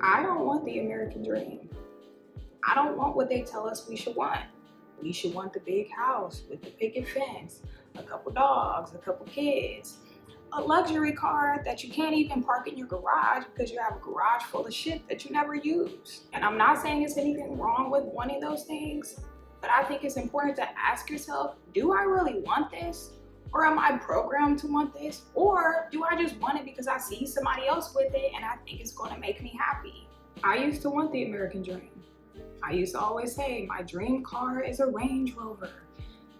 I don't want the American dream. I don't want what they tell us we should want. We should want the big house with the picket fence, a couple dogs, a couple kids, a luxury car that you can't even park in your garage because you have a garage full of shit that you never use. And I'm not saying there's anything wrong with wanting those things, but I think it's important to ask yourself, do I really want this? Or am I programmed to want this? Or do I just want it because I see somebody else with it and I think it's gonna make me happy? I used to want the American dream. I used to always say my dream car is a Range Rover.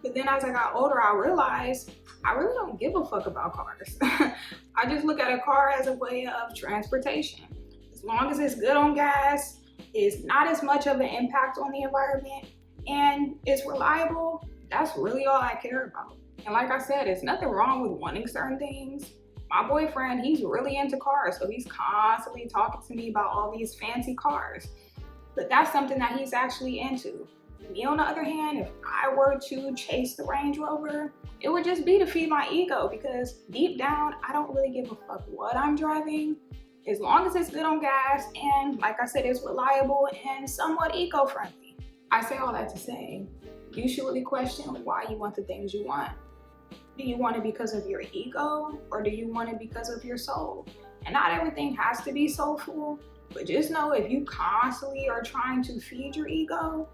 But then as I got older, I realized I really don't give a fuck about cars. I just look at a car as a way of transportation. As long as it's good on gas, it's not as much of an impact on the environment, and it's reliable, that's really all I care about. And like I said, there's nothing wrong with wanting certain things. My boyfriend, he's really into cars, so he's constantly talking to me about all these fancy cars. But that's something that he's actually into. Me, on the other hand, if I were to chase the Range Rover, it would just be to feed my ego, because deep down, I don't really give a fuck what I'm driving, as long as it's good on gas and, like I said, it's reliable and somewhat eco-friendly. I say all that to say, you should really question why you want the things you want. Do you want it because of your ego, or do you want it because of your soul? And not everything has to be soulful, but just know if you constantly are trying to feed your ego,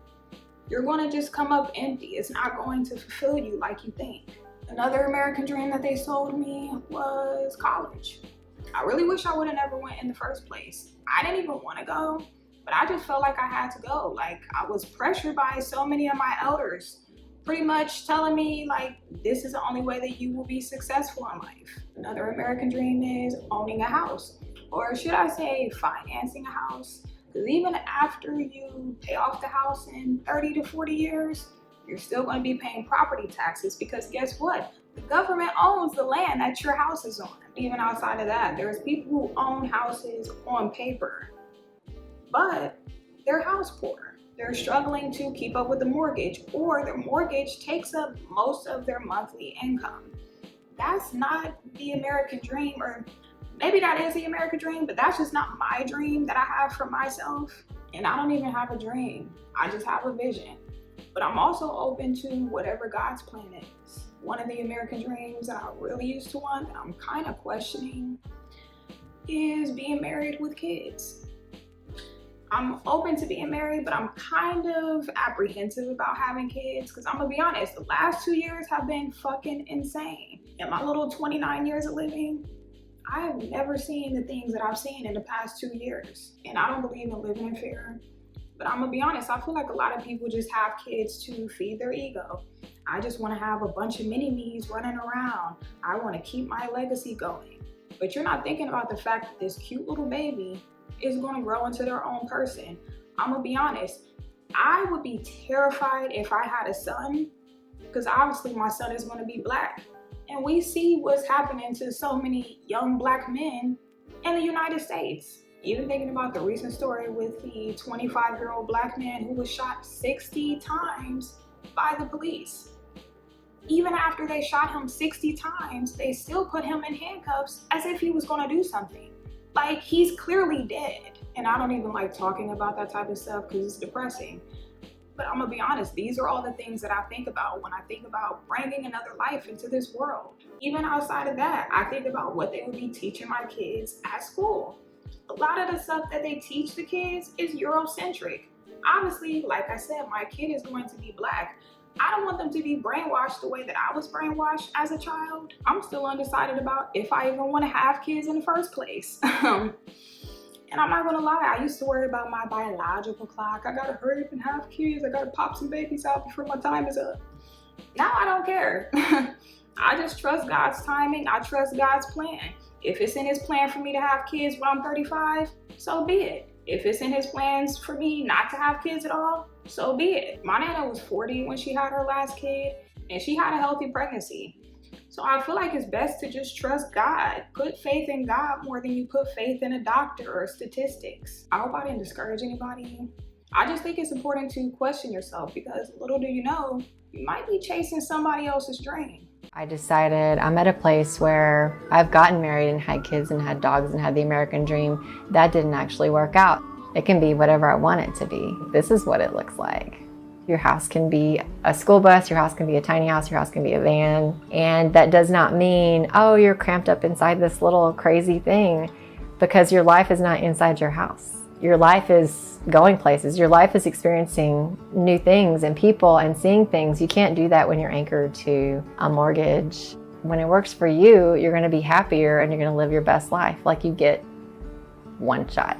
you're gonna just come up empty. It's not going to fulfill you like you think. Another American dream that they sold me was college. I really wish I would have never went in the first place. I didn't even want to go, but I just felt like I had to go. Like, I was pressured by so many of my elders, pretty much telling me like, this is the only way that you will be successful in life. Another American dream is owning a house, or should I say financing a house. Because even after you pay off the house in 30 to 40 years, you're still going to be paying property taxes, because guess what? The government owns the land that your house is on. Even outside of that, there's people who own houses on paper, but they're house poor. They're struggling to keep up with the mortgage, or their mortgage takes up most of their monthly income. That's not the American dream, or maybe that is the American dream, but that's just not my dream that I have for myself. And I don't even have a dream. I just have a vision. But I'm also open to whatever God's plan is. One of the American dreams that I really used to want, that I'm kind of questioning, is being married with kids. I'm open to being married, but I'm kind of apprehensive about having kids, because I'm gonna be honest, the last 2 years have been fucking insane. In my little 29 years of living, I have never seen the things that I've seen in the past 2 years. And I don't believe in living in fear. But I'm gonna be honest, I feel like a lot of people just have kids to feed their ego. I just wanna have a bunch of mini-me's running around. I wanna keep my legacy going. But you're not thinking about the fact that this cute little baby is gonna grow into their own person. I'm gonna be honest, I would be terrified if I had a son, because obviously my son is gonna be Black. And we see what's happening to so many young Black men in the United States. Even thinking about the recent story with the 25-year-old Black man who was shot 60 times by the police. Even after they shot him 60 times, they still put him in handcuffs as if he was gonna do something. Like, he's clearly dead. And I don't even like talking about that type of stuff because it's depressing. But I'm gonna be honest, these are all the things that I think about when I think about bringing another life into this world. Even outside of that, I think about what they would be teaching my kids at school. A lot of the stuff that they teach the kids is Eurocentric. Obviously, like I said, my kid is going to be Black. I don't want them to be brainwashed the way that I was brainwashed as a child. I'm still undecided about if I even want to have kids in the first place. And I'm not gonna lie, I used to worry about my biological clock. I gotta hurry up and have kids. I gotta pop some babies out before my time is up. Now I don't care. I just trust God's timing. I trust God's plan. If it's in his plan for me to have kids when I'm 35, so be it. If it's in his plans for me not to have kids at all, so be it. My nana was 40 when she had her last kid, and she had a healthy pregnancy. So I feel like it's best to just trust God. Put faith in God more than you put faith in a doctor or statistics. I hope I didn't discourage anybody. I just think it's important to question yourself, because little do you know, you might be chasing somebody else's dream. I decided I'm at a place where I've gotten married and had kids and had dogs and had the American dream. That didn't actually work out. It can be whatever I want it to be. This is what it looks like. Your house can be a school bus, your house can be a tiny house, your house can be a van. And that does not mean, oh, you're cramped up inside this little crazy thing, because your life is not inside your house. Your life is going places. Your life is experiencing new things and people and seeing things. You can't do that when you're anchored to a mortgage. When it works for you, you're going to be happier and you're going to live your best life. Like, you get one shot.